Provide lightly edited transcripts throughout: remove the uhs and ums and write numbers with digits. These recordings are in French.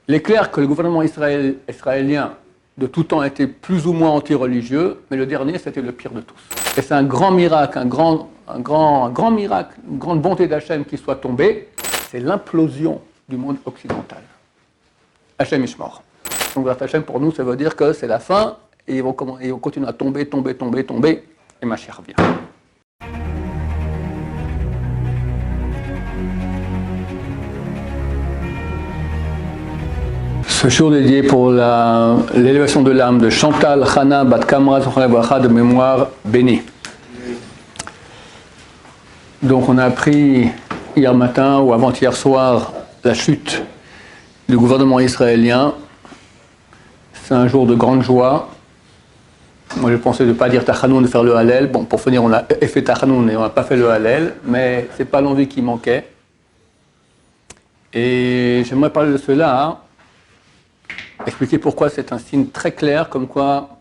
Il est clair que le gouvernement israélien de tout temps était plus ou moins anti-religieux, mais le dernier, c'était le pire de tous. Et c'est un grand miracle, un grand miracle, une grande bonté d'Hachem qui soit tombée, c'est l'implosion du monde occidental. Hachem Ishmor. Donc Hachem, pour nous, ça veut dire que c'est la fin, et ils vont continuer à tomber, et Mashiach revient. Ce jour dédié pour l'élévation de l'âme de Chantal Chana Bat Kamra de mémoire bénie. Donc on a appris hier matin ou avant-hier soir la chute du gouvernement israélien. C'est un jour de grande joie. Moi je pensais de ne pas dire Tachanoun, de faire le Hallel. Bon, pour finir, on a fait Tachanoun et on n'a pas fait le Hallel, mais ce n'est pas l'envie qui manquait. Et j'aimerais parler de cela, expliquer pourquoi c'est un signe très clair, comme quoi,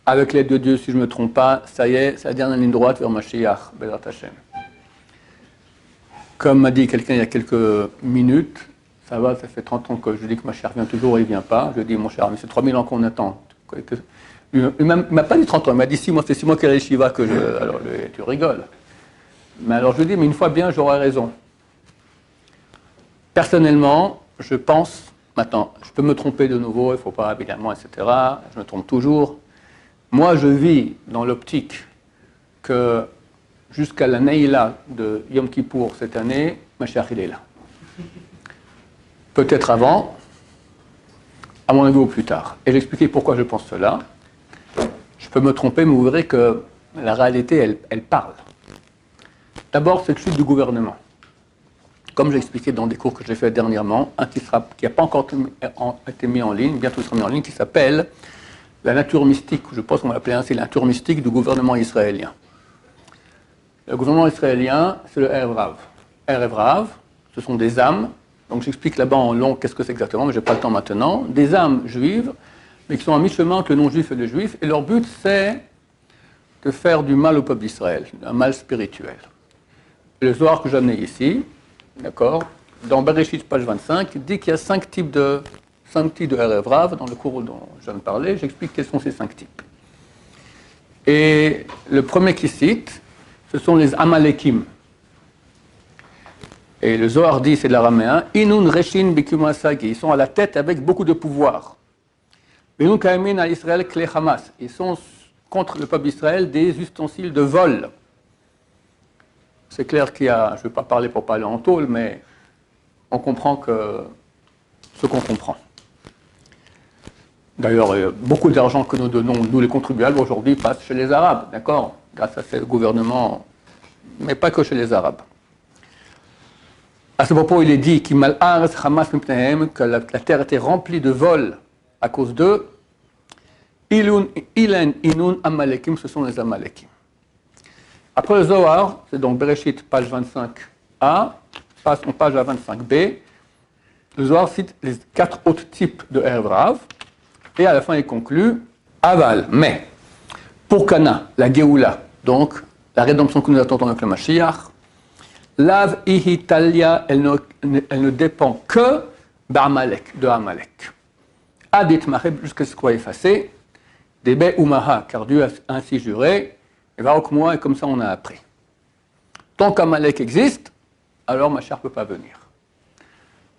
avec l'aide de Dieu, si je ne me trompe pas, ça y est, c'est la dernière ligne droite vers Mashiach, Bezrat Hashem. Comme m'a dit quelqu'un il y a quelques minutes, ça fait 30 ans que je dis que Mashiach vient toujours et il ne vient pas. Je dis, mon cher, mais c'est 3000 ans qu'on attend. Il ne m'a pas dit 30 ans, il m'a dit 6 mois, c'est 6 mois qu'il y a les Shiva que je... Alors, tu rigoles. Mais alors je lui dis, mais une fois bien, j'aurai raison. Personnellement, je pense... Maintenant, je peux me tromper de nouveau, il ne faut pas, évidemment, etc. Je me trompe toujours. Moi, je vis dans l'optique que jusqu'à la Neila de Yom Kippour cette année, Mashiach il est là. Peut-être avant, à mon avis ou plus tard. Et j'expliquais pourquoi je pense cela. Je peux me tromper, mais vous verrez que la réalité, elle parle. D'abord, cette chute du gouvernement. Comme j'ai expliqué dans des cours que j'ai fait dernièrement, qui n'a pas encore été mis en ligne, bientôt il sera mis en ligne, qui s'appelle la nature mystique, je pense qu'on va l'appeler ainsi, la nature mystique du gouvernement israélien. Le gouvernement israélien, c'est le Erev Rav. Erev Rav, ce sont des âmes, donc j'explique là-bas en long qu'est-ce que c'est exactement, mais je n'ai pas le temps maintenant, des âmes juives, mais qui sont à mi-chemin entre le non-juif et le juif, et leur but c'est de faire du mal au peuple d'Israël, un mal spirituel. Le Zohar que j'ai amené ici, d'accord, dans Bereshit, page 25, il dit qu'il y a 5 types de Erev Rav. Dans le cours dont je viens de parler, j'explique quels sont ces 5 types. Et le premier qui cite, ce sont les Amalekim. Et le Zohar dit, c'est de l'araméen, Inun Reshin Bikuma Sagi. Ils sont à la tête avec beaucoup de pouvoir. Inun Kaimin à Israël Kle Hamas. Ils sont contre le peuple d'Israël des ustensiles de vol. C'est clair qu'il y a, je ne vais pas parler pour parler en tôle, mais on comprend ce qu'on comprend. D'ailleurs, beaucoup d'argent que nous donnons, nous les contribuables, aujourd'hui, passe chez les Arabes, d'accord, grâce à ce gouvernement, mais pas que chez les Arabes. À ce propos, il est dit que la terre était remplie de vols à cause d'eux. Ilan Inun Amalekim, ce sont les Amalekim. Après le Zohar, c'est donc Bereshit, page 25a, passons page à 25b, le Zohar cite les 4 autres types de Erev Rav, et à la fin il conclut, Aval, mais, pour Cana, la Géoula, donc la rédemption que nous attendons avec le Mashiach, Lav Ihitalia, elle ne dépend que de Amalek. Adit Maheb, jusqu'à ce qu'on effacé, Debe Umaha, car Dieu a ainsi juré, et moi, et comme ça on a appris. Tant qu'Amalek existe, alors Mashiach ne peut pas venir.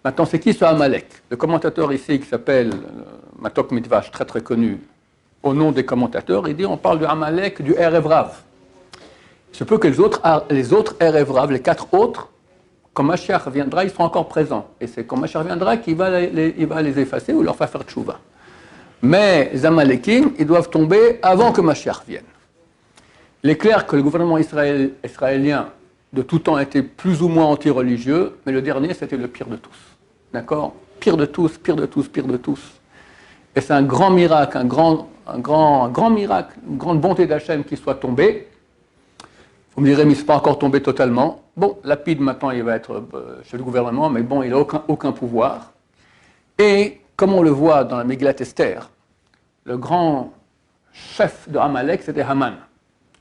Maintenant, c'est qui ce Amalek? Le commentateur ici qui s'appelle Matok Midvash, très très connu, au nom des commentateurs, il dit on parle de Amalek du Erev Rav. Il se peut que les autres Erev Rav, les 4 autres, quand Mashiach viendra, ils seront encore présents. Et c'est quand Mashiach viendra qu'il va les effacer ou leur faire tchouva. Mais les Amalekim, ils doivent tomber avant que Mashiach vienne. Il est clair que le gouvernement israélien de tout temps était plus ou moins anti-religieux, mais le dernier, c'était le pire de tous. D'accord? Pire de tous. Et c'est un grand miracle, un grand miracle, une grande bonté d'Hachem qui soit tombée. Vous me direz, mais il n'est pas encore tombé totalement. Bon, Lapid, maintenant, il va être chez le gouvernement, mais bon, il n'a aucun pouvoir. Et, comme on le voit dans la Megillat Esther, le grand chef de Amalek, c'était Haman.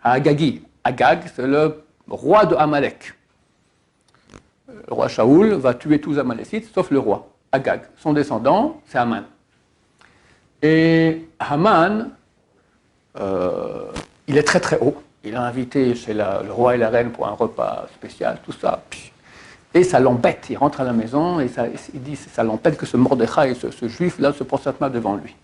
Agagi. Agag, c'est le roi de Amalek. Le roi Shaoul va tuer tous les Amalécites, sauf le roi. Agag. Son descendant, c'est Haman. Et Haman, il est très très haut. Il a invité chez le roi et la reine pour un repas spécial, tout ça. Et ça l'embête. Il rentre à la maison et il dit ça l'embête que ce Mordechai, ce juif-là, se prosterne devant lui.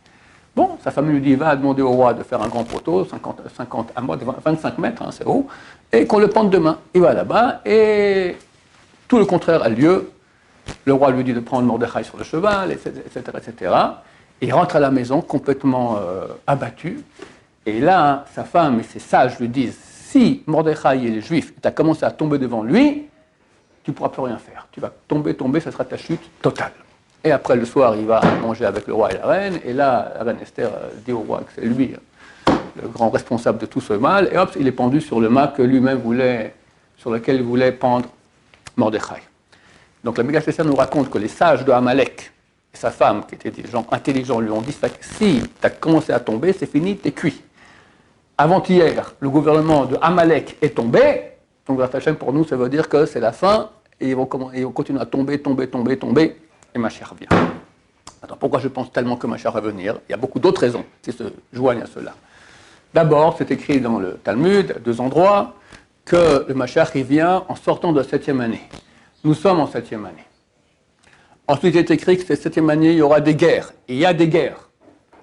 Bon, sa famille lui dit va demander au roi de faire un grand poteau, 50 à 25 mètres, hein, c'est haut, et qu'on le pende demain. Il va là-bas et tout le contraire a lieu. Le roi lui dit de prendre Mordechai sur le cheval, etc., etc. Il rentre à la maison complètement abattu. Et là, sa femme et ses sages lui disent si Mordechai est juif et tu as commencé à tomber devant lui, tu ne pourras plus rien faire. Tu vas tomber, ça sera ta chute totale. Et après, le soir, il va manger avec le roi et la reine. Et là, la reine Esther dit au roi que c'est lui le grand responsable de tout ce mal. Et hop, il est pendu sur le mât que lui-même voulait, sur lequel il voulait pendre Mordechai. Donc la Midrash Esther nous raconte que les sages de Amalek et sa femme, qui étaient des gens intelligents, lui ont dit si tu as commencé à tomber, c'est fini, t'es cuit. Avant-hier, le gouvernement de Amalek est tombé. Donc pour nous, ça veut dire que c'est la fin. Et ils vont continuer à tomber. Et Mashiach revient. Alors pourquoi je pense tellement que Mashiach va venir? Il y a beaucoup d'autres raisons qui se joignent à cela. D'abord, c'est écrit dans le Talmud, à 2 endroits, que le Mashiach vient en sortant de la 7e année. Nous sommes en 7e année. Ensuite, il est écrit que cette 7e année, il y aura des guerres. Et il y a des guerres.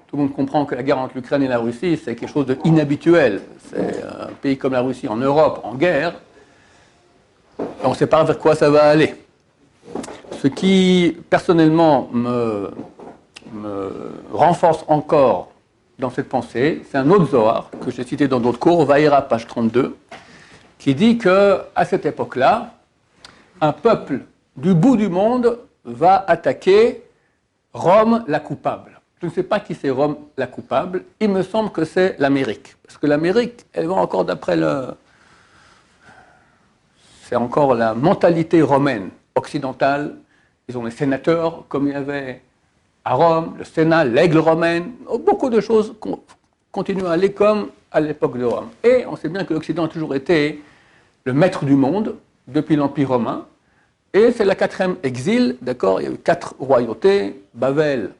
Tout le monde comprend que la guerre entre l'Ukraine et la Russie, c'est quelque chose d'inhabituel. C'est un pays comme la Russie en Europe, en guerre. On ne sait pas vers quoi ça va aller. Ce qui, personnellement, me renforce encore dans cette pensée, c'est un autre Zohar que j'ai cité dans d'autres cours, Vaïra, page 32, qui dit qu'à cette époque-là, un peuple du bout du monde va attaquer Rome la coupable. Je ne sais pas qui c'est Rome la coupable, il me semble que c'est l'Amérique. Parce que l'Amérique, elle va encore d'après c'est encore la mentalité romaine, occidentale. Ils ont les sénateurs, comme il y avait à Rome, le Sénat, l'aigle romaine. Beaucoup de choses continuent à aller comme à l'époque de Rome. Et on sait bien que l'Occident a toujours été le maître du monde depuis l'Empire romain. Et c'est la 4e exil, d'accord? Il y a eu 4 royautés, Babel,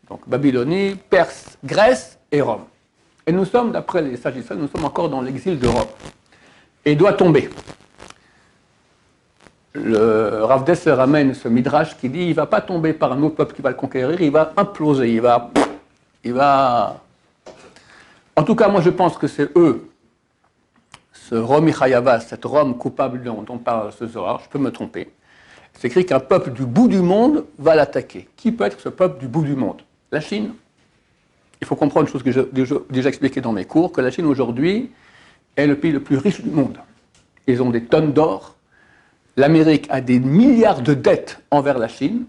donc Babylonie, Perse, Grèce et Rome. Et nous sommes, d'après les sages d'Israël, nous sommes encore dans l'exil de Rome. Et il doit tomber. Le Rav Dessler ramène ce midrash qui dit il ne va pas tomber par un autre peuple qui va le conquérir, il va imploser, il va... En tout cas, moi je pense que c'est eux, ce Rome Ichayava, cette Rome coupable dont parle ce Zohar, je peux me tromper. C'est écrit qu'un peuple du bout du monde va l'attaquer. Qui peut être ce peuple du bout du monde? La Chine. Il faut comprendre une chose que j'ai déjà expliquée dans mes cours, que la Chine aujourd'hui est le pays le plus riche du monde. Ils ont des tonnes d'or. L'Amérique a des milliards de dettes envers la Chine.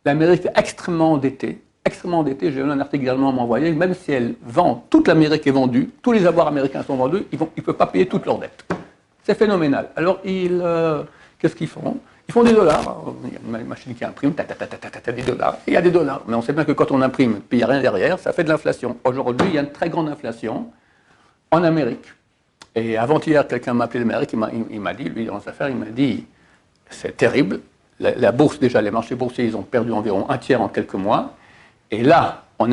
L'Amérique est extrêmement endettée. J'ai eu un article également à m'envoyer. Même si elle vend, toute l'Amérique est vendue, tous les avoirs américains sont vendus, ils ne peuvent pas payer toutes leurs dettes. C'est phénoménal. Alors, qu'est-ce qu'ils font? Ils font des dollars. Il y a une machine qui imprime, des dollars. Il y a des dollars. Mais on sait bien que quand on imprime, puis il n'y a rien derrière, ça fait de l'inflation. Aujourd'hui, il y a une très grande inflation en Amérique. Et avant-hier, quelqu'un m'a appelé de l'Amérique, il m'a dit, lui, dans ses affaires, il m'a dit, c'est terrible. La bourse, déjà, les marchés boursiers, ils ont perdu environ 1/3 en quelques mois. Et là, on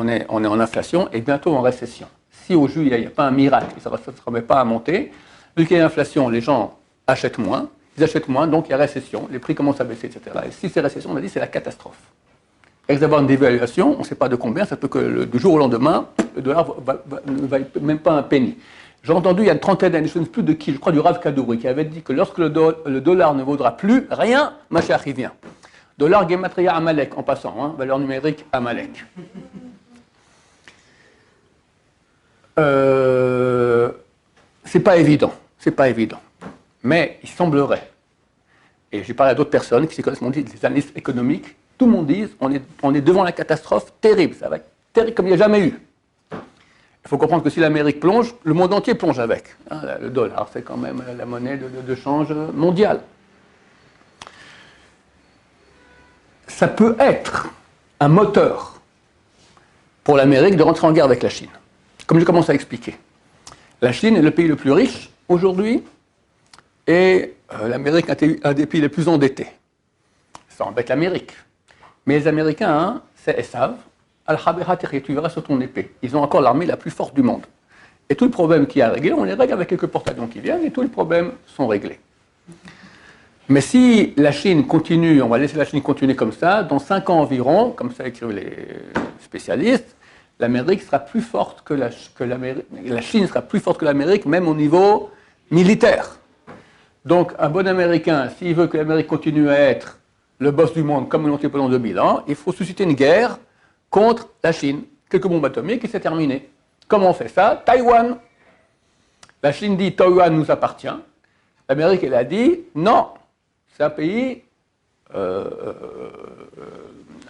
est en inflation et bientôt en récession. Si au juillet, il n'y a pas un miracle, ça ne se remet pas à monter, vu qu'il y a l'inflation, les gens achètent moins, donc il y a récession, les prix commencent à baisser, etc. Et si c'est récession, on a dit c'est la catastrophe. Et d'avoir une dévaluation, on ne sait pas de combien, ça peut que du jour au lendemain, le dollar ne vaille même pas un penny. J'ai entendu il y a une trentaine d'années, je ne sais plus de qui, je crois du Rav Kadouri, qui avait dit que lorsque le dollar ne vaudra plus rien, Mashiach y vient. Dollar Gematria Amalek, en passant, hein, valeur numérique Amalek. C'est pas évident. Mais il semblerait, et j'ai parlé à d'autres personnes qui s'y connaissent, m'ont dit, des analystes économiques, tout le monde dit, on est devant la catastrophe terrible, ça va être terrible comme il n'y a jamais eu. Il faut comprendre que si l'Amérique plonge, le monde entier plonge avec. Hein, le dollar, c'est quand même la monnaie de change mondiale. Ça peut être un moteur pour l'Amérique de rentrer en guerre avec la Chine. Comme je commence à expliquer. La Chine est le pays le plus riche aujourd'hui et l'Amérique est un des pays les plus endettés. Ça embête l'Amérique. Mais les Américains, hein, ils savent, Al-Habira tu verras sur ton épée. Ils ont encore l'armée la plus forte du monde. Et tout le problème qu'il y a à régler, on les règle avec quelques porte-avions qui viennent et tous les problèmes sont réglés. Mais si la Chine continue, on va laisser la Chine continuer comme ça, dans 5 ans environ, comme ça écrivent les spécialistes, l'Amérique sera plus forte que l'Amérique. La Chine sera plus forte que l'Amérique, même au niveau militaire. Donc, un bon Américain, s'il veut que l'Amérique continue à être le boss du monde comme ils l'ont été pendant 2000 ans, il faut susciter une guerre contre la Chine. Quelques bombes atomiques et c'est terminé. Comment on fait ça? Taïwan. La Chine dit Taïwan nous appartient. L'Amérique, elle a dit non, c'est un pays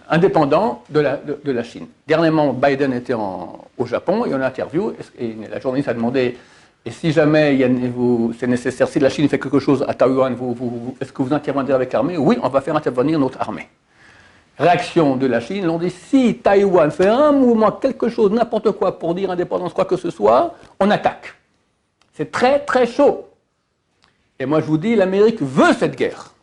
indépendant de la Chine. Dernièrement, Biden était au Japon et on a interviewé, et la journaliste a demandé et si jamais c'est nécessaire, si la Chine fait quelque chose à Taïwan, est-ce que vous interviendrez avec l'armée? Oui, on va faire intervenir notre armée. Réaction de la Chine, ils ont dit si Taïwan fait un mouvement, quelque chose, n'importe quoi pour dire indépendance, quoi que ce soit, on attaque. C'est très très chaud. Et moi je vous dis, l'Amérique veut cette guerre.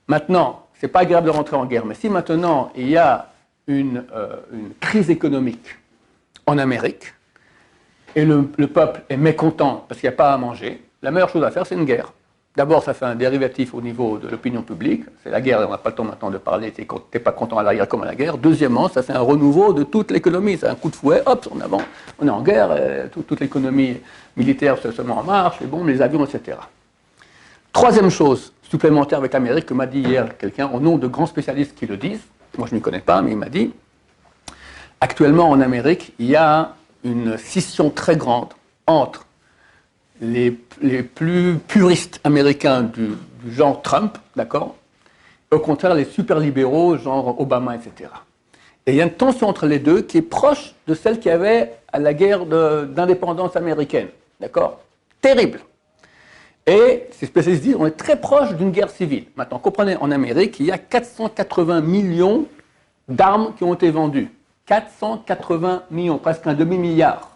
Maintenant, c'est pas agréable de rentrer en guerre, mais si maintenant il y a une crise économique en Amérique, et le peuple est mécontent parce qu'il n'y a pas à manger, la meilleure chose à faire, c'est une guerre. D'abord, ça fait un dérivatif au niveau de l'opinion publique. C'est la guerre, on n'a pas le temps maintenant de parler, tu n'es pas content à l'arrière comme à la guerre. Deuxièmement, ça fait un renouveau de toute l'économie. C'est un coup de fouet, hop, en avant, on est en guerre, toute l'économie militaire se met en marche, les bombes, les avions, etc. Troisième chose supplémentaire avec l'Amérique que m'a dit hier quelqu'un, au nom de grands spécialistes qui le disent, moi je ne m'y connais pas, mais il m'a dit, actuellement en Amérique, il y a une scission très grande entre les plus puristes américains du genre Trump, d'accord, et au contraire les super libéraux, genre Obama, etc. Et il y a une tension entre les deux qui est proche de celle qu'il y avait à la guerre d'indépendance américaine, d'accord, terrible. Et ces spécialistes disent on est très proche d'une guerre civile. Maintenant, comprenez, en Amérique, il y a 480 millions d'armes qui ont été vendues. 480 millions, presque un demi-milliard.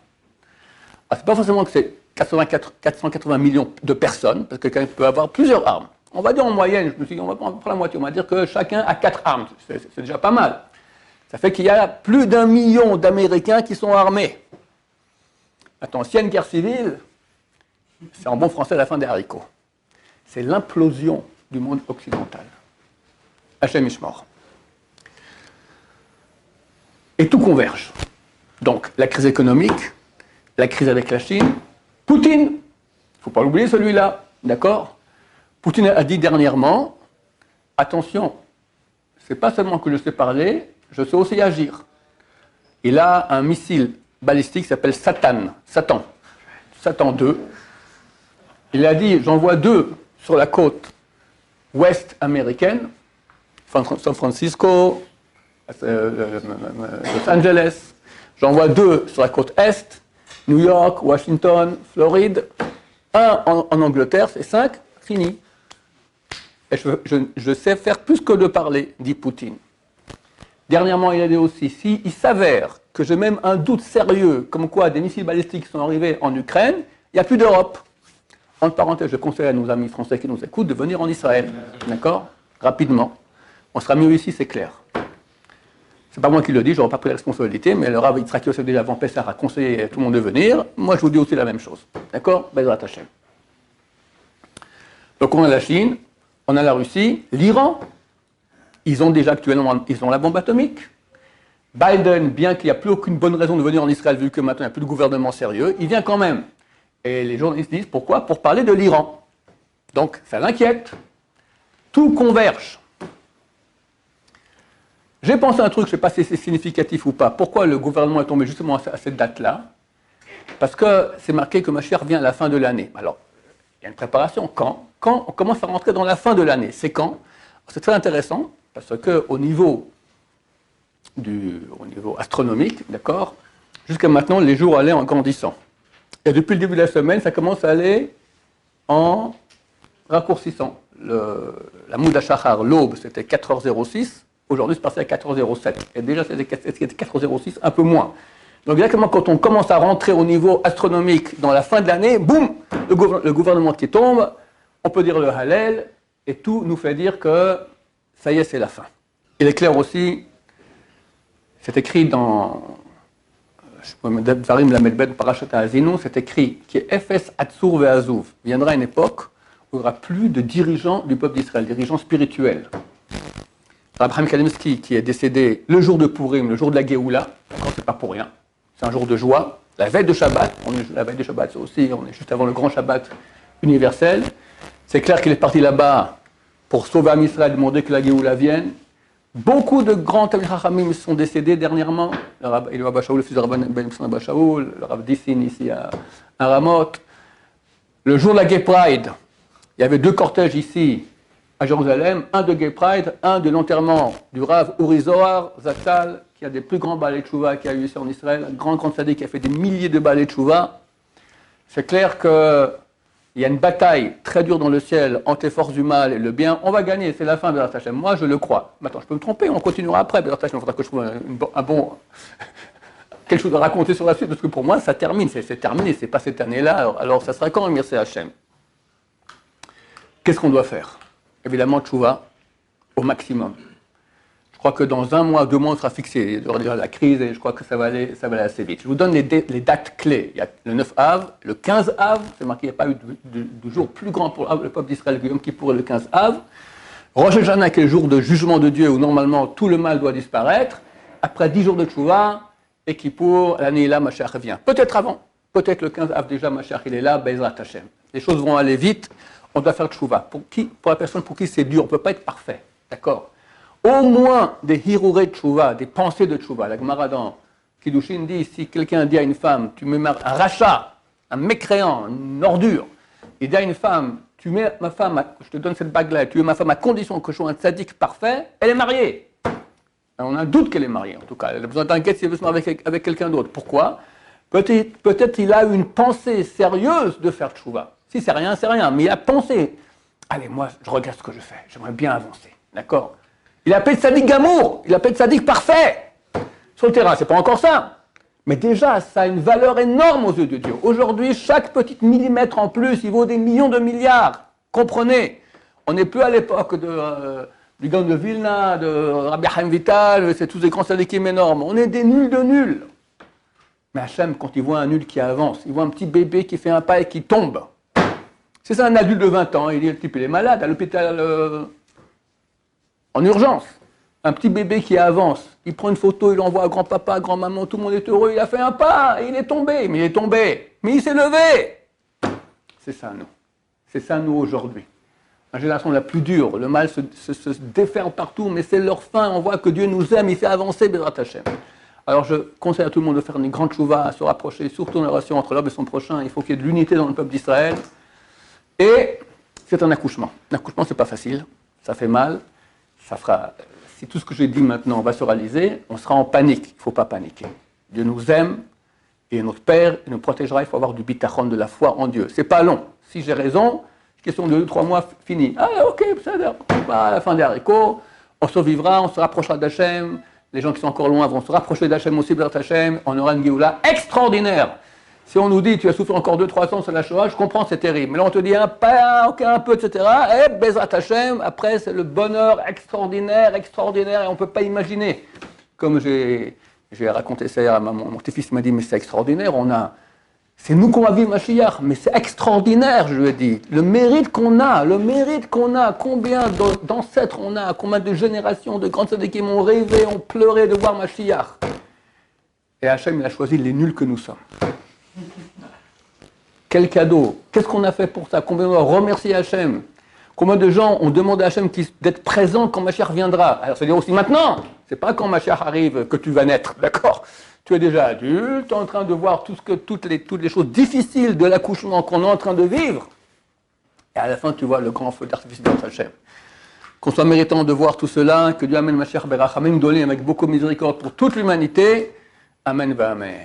Ce n'est pas forcément que c'est 480 millions de personnes, parce que quelqu'un peut avoir plusieurs armes. On va dire en moyenne, je me suis dit, on va prendre la moitié, on va dire que chacun a 4 armes. C'est déjà pas mal. Ça fait qu'il y a plus d'1 million d'Américains qui sont armés. Maintenant, s'il y a une guerre civile, c'est en bon français la fin des haricots. C'est l'implosion du monde occidental. Hachem Ishmor. Et tout converge. Donc, la crise économique, la crise avec la Chine, Poutine, il ne faut pas l'oublier celui-là, d'accord? Poutine a dit dernièrement, attention, c'est pas seulement que je sais parler, je sais aussi agir. Il a un missile balistique qui s'appelle Satan 2. Il a dit, j'envoie 2 sur la côte ouest américaine, San Francisco, Los Angeles, j'envoie 2 sur la côte est, New York, Washington, Floride, 1 en Angleterre, c'est 5, fini. Et je sais faire plus que de parler, dit Poutine. Dernièrement, il a dit aussi, s'il s'avère que j'ai même un doute sérieux, comme quoi des missiles balistiques sont arrivés en Ukraine, il n'y a plus d'Europe. Entre parenthèses, je conseille à nos amis français qui nous écoutent de venir en Israël, d'accord? Rapidement. On sera mieux ici, c'est clair. C'est pas moi qui le dis, je n'aurai pas pris la responsabilité, mais le Rav Yitzhak Yosef déjà avant Pessah a conseillé à tout le monde de venir. Moi, je vous dis aussi la même chose. D'accord? Bezrat Hashem. Donc, on a la Chine, on a la Russie, l'Iran. Ils ont déjà actuellement la bombe atomique. Biden, bien qu'il n'y a plus aucune bonne raison de venir en Israël, vu que maintenant il n'y a plus de gouvernement sérieux, il vient quand même. Et les journalistes disent pourquoi? Pour parler de l'Iran. Donc, ça l'inquiète. Tout converge. J'ai pensé à un truc, je ne sais pas si c'est significatif ou pas. Pourquoi le gouvernement est tombé justement à cette date-là? Parce que c'est marqué que Mashiach revient à la fin de l'année. Alors, il y a une préparation. Quand on commence à rentrer dans la fin de l'année? C'est quand? C'est très intéressant, parce qu'au niveau astronomique, d'accord, jusqu'à maintenant, les jours allaient en grandissant. Et depuis le début de la semaine, ça commence à aller en raccourcissant. La Mouda Shachar, l'aube, c'était 4h06. Aujourd'hui, c'est passé à 4h07. Et déjà, c'était 4h06, un peu moins. Donc, exactement quand on commence à rentrer au niveau astronomique dans la fin de l'année, boum, le gouvernement qui tombe, on peut dire le Hallel, et tout nous fait dire que ça y est, c'est la fin. Il est clair aussi C'est écrit dans Dvarim Lamed Bet Parashat Ha'azinu, c'est écrit que Efes Atzur Ve'azuv. Viendra une époque où il n'y aura plus de dirigeants du peuple d'Israël, dirigeants spirituels. Abraham Kalemski, qui est décédé le jour de Purim, le jour de la Géoula, c'est pas pour rien, c'est un jour de joie. La veille de Shabbat, la veille de Shabbat, c'est aussi, on est juste avant le grand Shabbat universel. C'est clair qu'il est parti là-bas pour sauver Am Israël, demander que la Géoula vienne. Beaucoup de grands Talmidei Chachamim sont décédés dernièrement. Le Rav Elou Abba Shaul, le fils de Rabban Ben Abba Shaul, le Rav Dissin ici à Ramoth. Le jour de la Gay Pride, il y avait 2 cortèges ici à Jérusalem, un de Gay Pride, un de l'enterrement du Rav Uri Zohar Zatzal, qui a des plus grands balais de Tchouva qu'il y a eu ici en Israël, un grand sadique qui a fait des milliers de balais de Tchouva. C'est clair qu'il y a une bataille très dure dans le ciel entre les forces du mal et le bien. On va gagner, c'est la fin de Bezrat Hashem. Moi, je le crois. Maintenant, je peux me tromper, on continuera après. Bezrat Hashem, il faudra que je trouve quelque chose à raconter sur la suite, parce que pour moi, ça termine. C'est terminé, c'est pas cette année-là. Alors, ça sera quand, merci Hashem. Qu'est-ce qu'on doit faire? Évidemment, tchouva au maximum. Je crois que dans 1 mois, 2 mois, on sera fixé. Il y aura la crise et je crois que ça va aller assez vite. Je vous donne les dates clés. Il y a le 9 Av, le 15 Av, c'est marqué, il n'y a pas eu de jour plus grand pour le peuple d'Israël que Yom Kippour, le 15 Av. Rosh Hashanah, qui est le jour de jugement de Dieu, où normalement tout le mal doit disparaître. Après 10 jours de tchouva, et Kippour, l'année là, Mashiach revient. Peut-être avant, peut-être le 15 Av déjà, Mashiach il est là, Bezrat Hashem. Les choses vont aller vite. On doit faire tchouva. Pour la personne pour qui c'est dur, on ne peut pas être parfait. D'accord? Au moins des hirurei de tchouva, des pensées de tchouva. La Gemara dans Kiddushin dit, si quelqu'un dit à une femme, tu me mets un rachat, un mécréant, une ordure, il dit à une femme, tu mets ma femme, je te donne cette bague-là, tu es ma femme à condition que je sois un tzaddik parfait, elle est mariée. Alors, on a un doute qu'elle est mariée, en tout cas. Elle a besoin d'un guet si elle veut se marier avec quelqu'un d'autre. Pourquoi? Peut-être il a une pensée sérieuse de faire tchouva. Si c'est rien, mais il a pensé, allez, moi, je regarde ce que je fais, j'aimerais bien avancer, d'accord? Il appelle Tzadik Gamour, il appelle Tzadik parfait. Sur le terrain, c'est pas encore ça, mais déjà, ça a une valeur énorme aux yeux de Dieu. Aujourd'hui, chaque petit millimètre en plus, il vaut des millions de milliards, comprenez? On n'est plus à l'époque du Gaon de Vilna, de Rabbi Chaim Vital, c'est tous des grands tzadikim énormes, on est des nuls de nuls. Mais Hachem, quand il voit un nul qui avance, il voit un petit bébé qui fait un pas et qui tombe. C'est ça, un adulte de 20 ans, le type il est malade, à l'hôpital en urgence. Un petit bébé qui avance, il prend une photo, il l'envoie à grand-papa, grand-maman, tout le monde est heureux, il a fait un pas, et il est tombé, mais il s'est levé. C'est ça, nous. C'est ça, nous, aujourd'hui. La génération la plus dure, le mal se déferle partout, mais c'est leur fin, on voit que Dieu nous aime, il fait avancer Bezrat Hashem. Alors je conseille à tout le monde de faire une grande chouva, à se rapprocher, surtout dans la relation entre l'homme et son prochain, il faut qu'il y ait de l'unité dans le peuple d'Israël. Et c'est un accouchement. L'accouchement, c'est pas facile, ça fait mal, ça fera. Si tout ce que j'ai dit maintenant va se réaliser, on sera en panique. Il ne faut pas paniquer. Dieu nous aime et notre Père nous protégera. Il faut avoir du bitachon, de la foi en Dieu. C'est pas long. Si j'ai raison, question de 2-3 mois, fini. Ah, ok, ça à la fin des haricots, on survivra, on se rapprochera d'Hachem. Les gens qui sont encore loin vont se rapprocher d'Hachem aussi, d'Hachem. On aura une Géoula extraordinaire. Si on nous dit, tu as souffert encore 2-3 ans sur la Shoah, je comprends, c'est terrible. Mais là, on te dit un peu, etc. Et Bezrat Hashem, après, c'est le bonheur extraordinaire, et on ne peut pas imaginer. Comme j'ai raconté ça hier à mon petit-fils m'a dit, mais c'est extraordinaire, c'est nous qu'on va vivre Mashiach, mais c'est extraordinaire, je lui ai dit. Le mérite qu'on a, combien d'ancêtres on a, combien de générations de grands tzadikim ont rêvé, ont pleuré de voir Mashiach. Et Hachem, il a choisi les nuls que nous sommes. Quel cadeau! Qu'est-ce qu'on a fait pour ça? Combien on doit remercier Hachem? Combien de gens ont demandé à Hachem d'être présent quand Mashiach viendra? Alors, c'est-à-dire aussi maintenant. C'est pas quand Mashiach arrive que tu vas naître, d'accord? Tu es déjà adulte, en train de voir toutes les choses difficiles de l'accouchement qu'on est en train de vivre. Et à la fin, tu vois le grand feu d'artifice de Hachem. Qu'on soit méritant de voir tout cela, que Dieu amène Mashiach Berachamim, donné avec beaucoup de miséricorde pour toute l'humanité. Amen, va Amen.